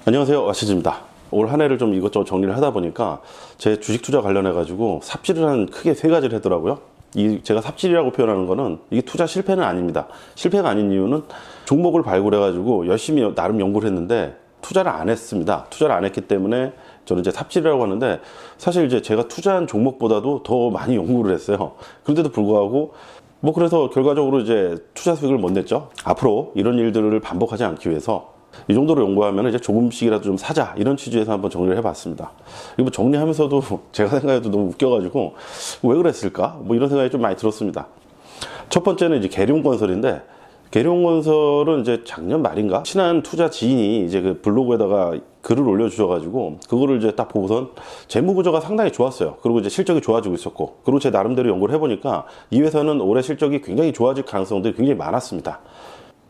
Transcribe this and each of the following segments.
안녕하세요, 와시즈입니다. 올 한 해를 좀 이것저것 정리를 하다 보니까 제 주식 투자 관련해 가지고 삽질을 한 크게 세 가지를 하더라고요. 제가 삽질이라고 표현하는 거는 이게 투자 실패는 아닙니다. 실패가 아닌 이유는 종목을 발굴해 가지고 열심히 나름 연구를 했는데 투자를 안 했습니다. 투자를 안 했기 때문에 저는 이제 삽질이라고 하는데, 사실 이제 제가 투자한 종목보다도 더 많이 연구를 했어요. 그런데도 불구하고 그래서 결과적으로 이제 투자 수익을 못 냈죠. 앞으로 이런 일들을 반복하지 않기 위해서 이 정도로 연구하면 이제 조금씩이라도 좀 사자, 이런 취지에서 한번 정리를 해봤습니다. 이거 정리하면서도 제가 생각해도 너무 웃겨가지고 왜 그랬을까? 이런 생각이 좀 많이 들었습니다. 첫 번째는 이제 계룡건설인데, 계룡건설은 이제 작년 말인가 친한 투자 지인이 이제 그 블로그에다가 글을 올려주셔가지고 그거를 이제 딱 보고선 재무 구조가 상당히 좋았어요. 그리고 이제 실적이 좋아지고 있었고, 그리고 제 나름대로 연구를 해보니까 이 회사는 올해 실적이 굉장히 좋아질 가능성들이 굉장히 많았습니다.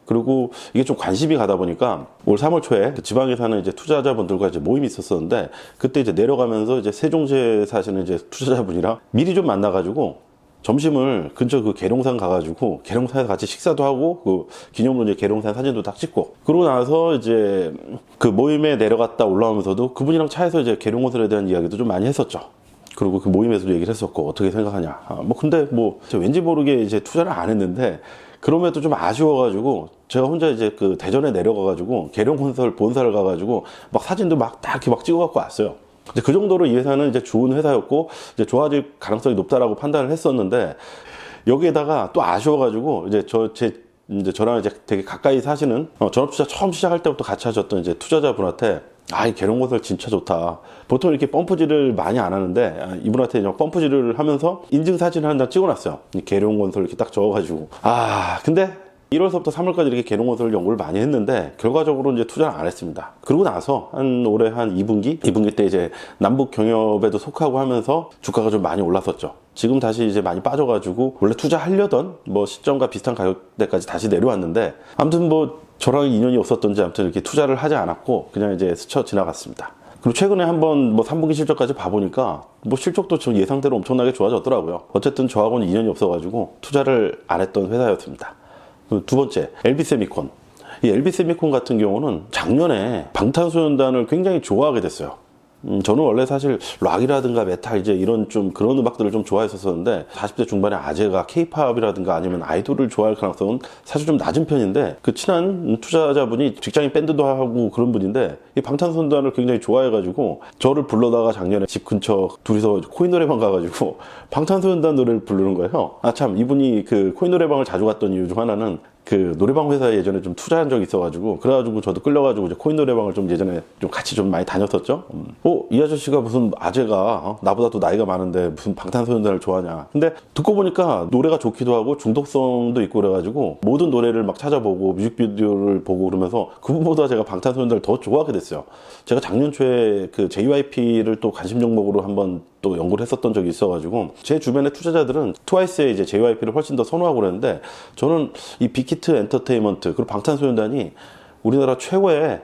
그리고 이게 좀 관심이 가다 보니까 올 3월 초에 지방에 사는 이제 투자자분들과 이제 모임이 있었었는데, 그때 이제 내려가면서 이제 세종시에 사시는 이제 투자자분이랑 미리 좀 만나가지고 점심을 근처 그 계룡산 가가지고 계룡산에서 같이 식사도 하고 그 기념으로 이제 계룡산 사진도 딱 찍고, 그러고 나서 이제 그 모임에 내려갔다 올라오면서도 그분이랑 차에서 이제 계룡건설에 대한 이야기도 좀 많이 했었죠. 그리고 그 모임에서도 얘기를 했었고 어떻게 생각하냐. 근데 왠지 모르게 이제 투자를 안 했는데 그럼에도 좀 아쉬워가지고 제가 혼자 이제 그 대전에 내려가가지고 계룡건설 본사를 가가지고 막 사진도 막 딱 이렇게 막 찍어갖고 왔어요. 이제 그 정도로 이 회사는 이제 좋은 회사였고 이제 좋아질 가능성이 높다라고 판단을 했었는데, 여기에다가 또 아쉬워가지고 이제 저랑 이제 되게 가까이 사시는 전업투자 처음 시작할 때부터 같이 하셨던 이제 투자자분한테 이 계룡건설 진짜 좋다. 보통 이렇게 펌프질을 많이 안 하는데 이분한테 그냥 펌프질을 하면서 인증사진을 한 장 찍어놨어요. 계룡건설 이렇게 딱 적어가지고. 근데 1월서부터 3월까지 이렇게 계룡건설 연구를 많이 했는데 결과적으로 이제 투자를 안 했습니다. 그러고 나서 올해 한 2분기 때 이제 남북 경협에도 속하고 하면서 주가가 좀 많이 올랐었죠. 지금 다시 이제 많이 빠져가지고 원래 투자하려던 시점과 비슷한 가격대까지 다시 내려왔는데, 아무튼 저랑 인연이 없었던지 아무튼 이렇게 투자를 하지 않았고 그냥 이제 스쳐 지나갔습니다. 그리고 최근에 한번 3분기 실적까지 봐보니까 실적도 좀 예상대로 엄청나게 좋아졌더라고요. 어쨌든 저하고는 인연이 없어가지고 투자를 안 했던 회사였습니다. 두 번째, LB세미콘. 이 LB세미콘 같은 경우는 작년에 방탄소년단을 굉장히 좋아하게 됐어요. 저는 원래 사실 락이라든가 메탈 이제 이런 좀 그런 음악들을 좀 좋아했었는데 40대 중반에 아재가 케이팝이라든가 아니면 아이돌을 좋아할 가능성은 사실 좀 낮은 편인데, 그 친한 투자자분이 직장인 밴드도 하고 그런 분인데 이 방탄소년단을 굉장히 좋아해가지고 저를 불러다가 작년에 집 근처 둘이서 코인 노래방 가가지고 방탄소년단 노래를 부르는 거예요. 참, 이분이 그 코인 노래방을 자주 갔던 이유 중 하나는 그 노래방 회사에 예전에 좀 투자한 적이 있어가지고, 그래가지고 저도 끌려가지고 이제 코인 노래방을 좀 예전에 좀 같이 좀 많이 다녔었죠. 이 아저씨가 무슨 아재가 나보다 또 나이가 많은데 무슨 방탄소년단을 좋아하냐. 근데 듣고 보니까 노래가 좋기도 하고 중독성도 있고 그래가지고 모든 노래를 막 찾아보고 뮤직비디오를 보고 그러면서 그분보다 제가 방탄소년단을 더 좋아하게 됐어요. 제가 작년 초에 그 JYP를 또 관심 종목으로 한번 또 연구를 했었던 적이 있어가지고 제 주변의 투자자들은 트와이스의 이제 JYP를 훨씬 더 선호하고 그랬는데, 저는 이 빅히트 엔터테인먼트 그리고 방탄소년단이 우리나라 최고의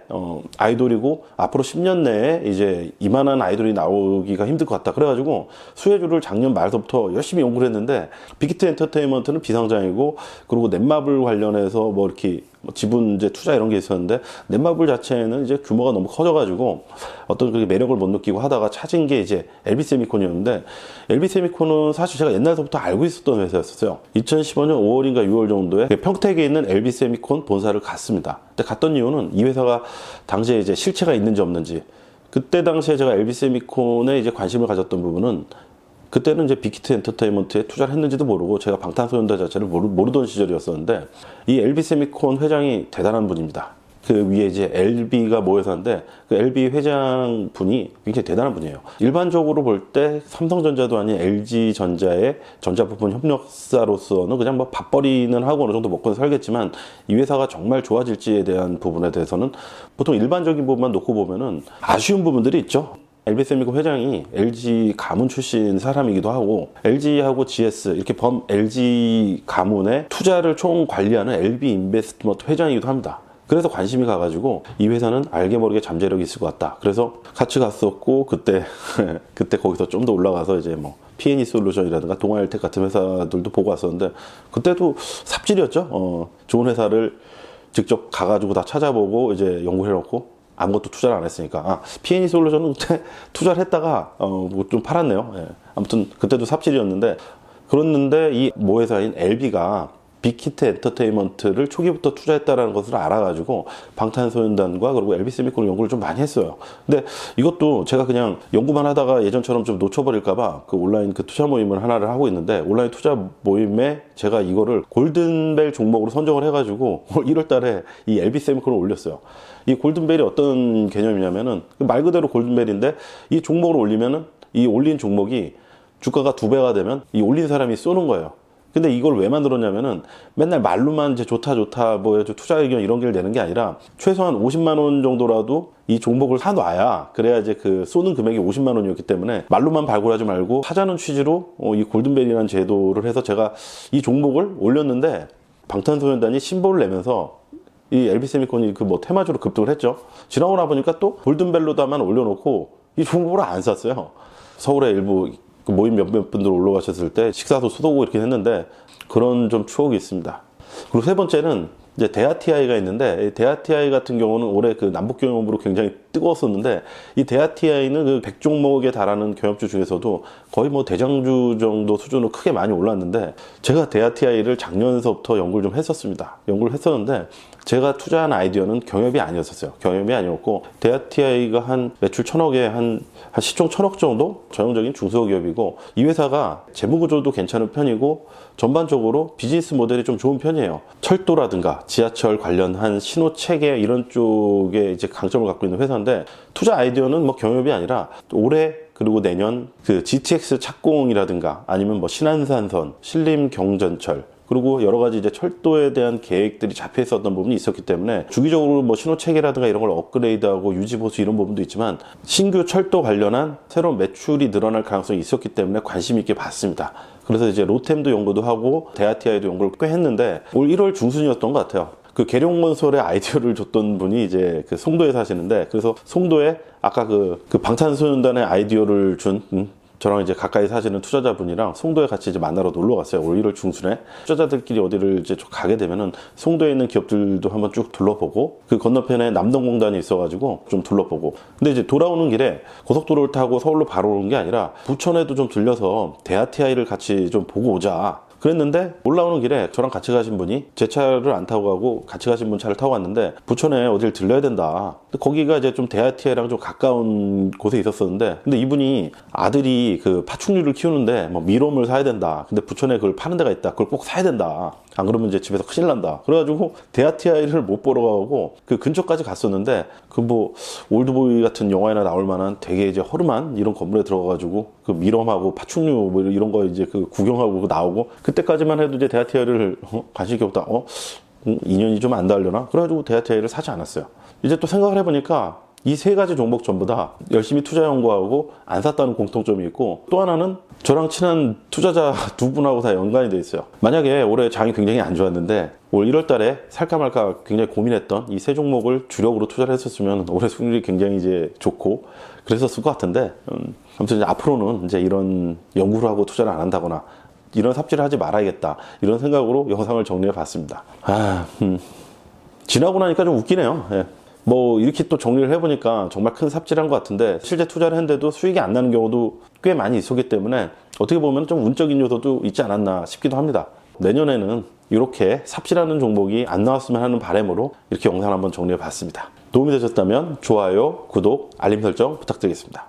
아이돌이고 앞으로 10년 내에 이제 이만한 아이돌이 나오기가 힘들 것 같다. 그래가지고 수혜주를 작년 말서부터 열심히 연구를 했는데, 빅히트 엔터테인먼트는 비상장이고, 그리고 넷마블 관련해서 이렇게 지분 이제 투자 이런 게 있었는데, 넷마블 자체는 이제 규모가 너무 커져가지고 어떤 그 매력을 못 느끼고 하다가 찾은 게 이제 LB세미콘이었는데, LB세미콘은 사실 제가 옛날부터 알고 있었던 회사였어요. 2015년 5월인가 6월 정도에 평택에 있는 LB세미콘 본사를 갔습니다. 근데 갔던 이유는 이 회사가 당시에 이제 실체가 있는지 없는지, 그때 당시에 제가 LB세미콘에 이제 관심을 가졌던 부분은, 그때는 이제 빅히트 엔터테인먼트에 투자를 했는지도 모르고 제가 방탄소년단 자체를 모르던 시절이었었는데, 이 LB세미콘 회장이 대단한 분입니다. 그 위에 이제 LB가 모회사인데 그 LB 회장 분이 굉장히 대단한 분이에요. 일반적으로 볼 때 삼성전자도 아닌 LG전자의 전자부품 협력사로서는 그냥 밥벌이는 하고 어느 정도 먹고 살겠지만, 이 회사가 정말 좋아질지에 대한 부분에 대해서는 보통 일반적인 부분만 놓고 보면은 아쉬운 부분들이 있죠. LB세미콘 회장이 LG 가문 출신 사람이기도 하고, LG하고 GS 이렇게 LG 가문의 투자를 총 관리하는 LB 인베스트먼트 회장이기도 합니다. 그래서 관심이 가가지고 이 회사는 알게 모르게 잠재력이 있을 것 같다. 그래서 같이 갔었고, 그때 거기서 좀 더 올라가서 이제 P&E 솔루션이라든가 동아일텍 같은 회사들도 보고 왔었는데, 그때도 삽질이었죠. 좋은 회사를 직접 가가지고 다 찾아보고 이제 연구해놓고 아무것도 투자를 안 했으니까. P&E 솔루션은 그때 투자를 했다가 뭐 좀 팔았네요. 예. 아무튼 그때도 삽질이었는데, 그랬는데 이 모회사인 LB가 빅히트 엔터테인먼트를 초기부터 투자했다는 것을 알아가지고 방탄소년단과 그리고 LB세미콘 연구를 좀 많이 했어요. 근데 이것도 제가 그냥 연구만 하다가 예전처럼 좀 놓쳐버릴까봐 그 온라인 그 투자 모임을 하나를 하고 있는데, 온라인 투자 모임에 제가 이거를 골든벨 종목으로 선정을 해가지고 1월 달에 이 LB세미콘을 올렸어요. 이 골든벨이 어떤 개념이냐면은 말 그대로 골든벨인데, 이 종목을 올리면은 이 올린 종목이 주가가 2배가 되면 이 올린 사람이 쏘는 거예요. 근데 이걸 왜 만들었냐면은 맨날 말로만 이제 좋다 뭐 투자 의견 이런 걸 내는 게 아니라 최소한 50만 원 정도라도 이 종목을 사놔야, 그래야 이제 그 쏘는 금액이 50만 원이었기 때문에 말로만 발굴하지 말고 하자는 취지로 이 골든벨이라는 제도를 해서 제가 이 종목을 올렸는데, 방탄소년단이 신보를 내면서 이 LB세미콘이 그 뭐 테마주로 급등을 했죠. 지나고 나 보니까 또 골든벨로다만 올려놓고 이 종목을 안 샀어요. 서울에 일부 모임 몇몇 분들 올라가셨을 때 식사도 쏟아오고 이렇게 했는데, 그런 좀 추억이 있습니다. 그리고 세 번째는 이제 대하TI가 있는데, 대하TI 같은 경우는 올해 그 남북경협으로 굉장히 뜨거웠었는데, 이 대하TI는 그 100종목에 달하는 경협주 중에서도 거의 뭐 대장주 정도 수준으로 크게 많이 올랐는데, 제가 대하TI를 작년서부터 연구를 좀 했었습니다. 연구를 했었는데, 제가 투자한 아이디어는 경협이 아니었어요. 경협이 아니었고, 대하TI가 한 매출 1000억에 한 시총 1000억 정도? 전형적인 중소기업이고, 이 회사가 재무구조도 괜찮은 편이고, 전반적으로 비즈니스 모델이 좀 좋은 편이에요. 철도라든가 지하철 관련한 신호체계 이런 쪽에 이제 강점을 갖고 있는 회사인데, 투자 아이디어는 뭐 경협이 아니라 올해 그리고 내년 그 GTX 착공이라든가 아니면 뭐 신안산선, 신림경전철, 그리고 여러 가지 이제 철도에 대한 계획들이 잡혀 있었던 부분이 있었기 때문에, 주기적으로 뭐 신호 체계라든가 이런 걸 업그레이드하고 유지 보수 이런 부분도 있지만, 신규 철도 관련한 새로운 매출이 늘어날 가능성이 있었기 때문에 관심 있게 봤습니다. 그래서 이제 로템도 연구도 하고 대하TI도 연구를 꽤 했는데, 올 1월 중순이었던 것 같아요. 그 계룡건설의 아이디어를 줬던 분이 이제 그 송도에 사시는데, 그래서 송도에 아까 그 방탄소년단의 아이디어를 준 저랑 이제 가까이 사시는 투자자분이랑 송도에 같이 이제 만나러 놀러 갔어요. 올 1월 중순에. 투자자들끼리 어디를 이제 가게 되면은 송도에 있는 기업들도 한번 쭉 둘러보고, 그 건너편에 남동공단이 있어가지고 좀 둘러보고. 근데 이제 돌아오는 길에 고속도로를 타고 서울로 바로 오는 게 아니라 부천에도 좀 들려서 대하TI를 같이 좀 보고 오자. 그랬는데, 올라오는 길에 저랑 같이 가신 분이 제 차를 안 타고 가고 같이 가신 분 차를 타고 갔는데, 부천에 어딜 들려야 된다. 근데 거기가 이제 좀 대하TI랑 좀 가까운 곳에 있었었는데, 근데 이분이 아들이 그 파충류를 키우는데 뭐 미롬을 사야 된다. 근데 부천에 그걸 파는 데가 있다. 그걸 꼭 사야 된다. 안 그러면 이제 집에서 큰일 난다. 그래가지고 대하TI를 못 보러 가고 그 근처까지 갔었는데, 그 뭐 올드보이 같은 영화에나 나올 만한 되게 이제 허름한 이런 건물에 들어가가지고 그 미럼하고 파충류 뭐 이런 거 이제 그 구경하고 나오고, 그때까지만 해도 이제 대하TI를 관심이 없다. 2년이 좀 안 달려나? 그래가지고 대하TI를 사지 않았어요. 이제 또 생각을 해보니까 이 세 가지 종목 전부 다 열심히 투자 연구하고 안 샀다는 공통점이 있고, 또 하나는 저랑 친한 투자자 두 분하고 다 연관이 돼 있어요. 만약에 올해 장이 굉장히 안 좋았는데 올 1월 달에 살까 말까 굉장히 고민했던 이 세 종목을 주력으로 투자를 했었으면 올해 수익률이 굉장히 이제 좋고 그랬었을 것 같은데, 아무튼 이제 앞으로는 이제 이런 연구를 하고 투자를 안 한다거나 이런 삽질을 하지 말아야겠다, 이런 생각으로 영상을 정리해 봤습니다. 지나고 나니까 좀 웃기네요. 예. 뭐 이렇게 또 정리를 해보니까 정말 큰 삽질한 것 같은데, 실제 투자를 했는데도 수익이 안 나는 경우도 꽤 많이 있었기 때문에 어떻게 보면 좀 운적인 요소도 있지 않았나 싶기도 합니다. 내년에는 이렇게 삽질하는 종목이 안 나왔으면 하는 바람으로 이렇게 영상을 한번 정리해 봤습니다. 도움이 되셨다면 좋아요, 구독, 알림 설정 부탁드리겠습니다.